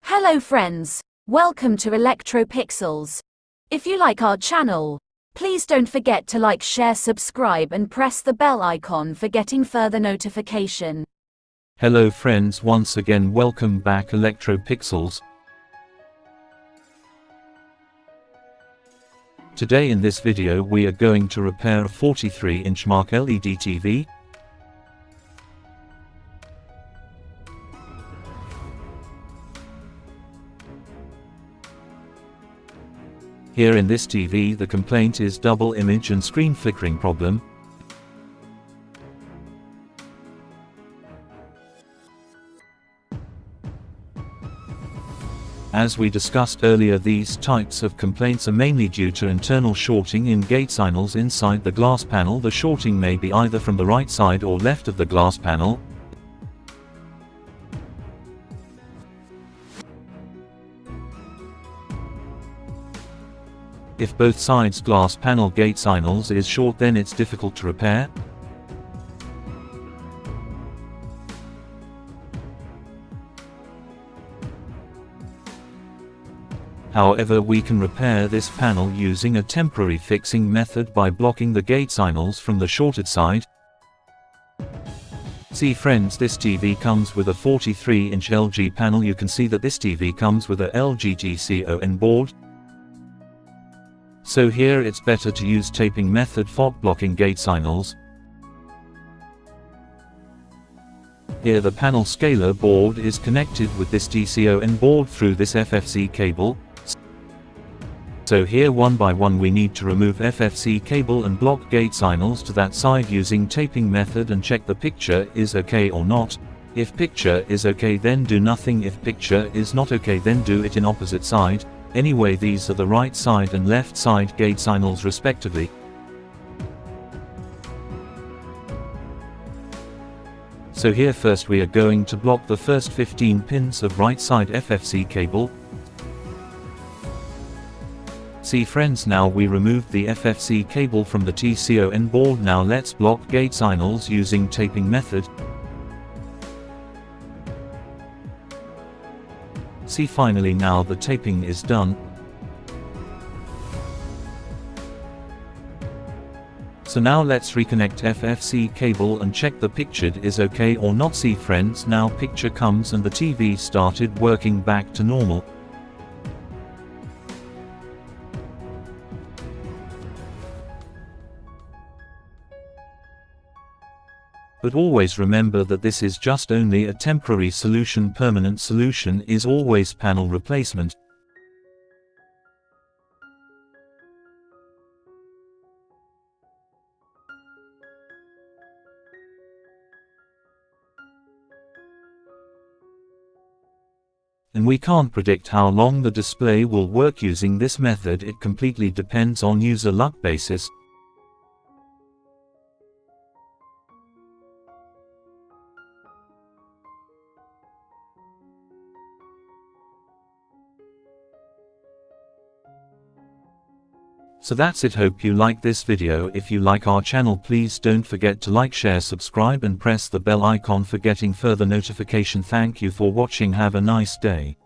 Hello friends, welcome to Ledtvrepair. If you like our channel, please don't forget to like, share, subscribe and press the bell icon for getting further notification. Hello friends, once again welcome back Ledtvrepair. Today in this video we are going to repair a 43-inch Marq LED TV. Here in this TV the complaint is double image and screen flickering problem. As we discussed earlier, these types of complaints are mainly due to internal shorting in Gatesignals inside the glass panel. The shorting may be either from the right side or left of the glass panel. If both sides glass panel Gatesignals is short, then it's difficult to repair. However, we can repair this panel using a temporary fixing method by blocking the Gatesignals from the shorted side. See friends, this TV comes with a 43-inch LG panel. You can see that this TV comes with a LG Gatesignals board. So here it's better to use taping method for blocking Gatesignals. Here the panel scaler board is connected with this Gatesignals board through this FFC cable. So here one by one we need to remove FFC cable and block Gatesignals to that side using taping method and check the picture is okay or not. If picture is okay, then do nothing. If picture is not okay, then do it in opposite side. Anyway, these are the right side and left side Gatesignals respectively. So here first we are going to block the first 15 pins of right side FFC cable. See friends, now we removed the FFC cable from the Gatesignals board. Now let's block Gatesignals using taping method. See finally now the taping is done. So now let's reconnect FFC cable and check the picture is okay or not. See friends, now picture comes and the TV started working back to normal. But always remember that this is just only a temporary solution. Permanent solution is always panel replacement. And we can't predict how long the display will work using this method. It completely depends on user luck basis. So that's it. Hope you like this video. If you like our channel, please don't forget to like, share, subscribe and press the bell icon for getting further notification. Thank you for watching. Have a nice day.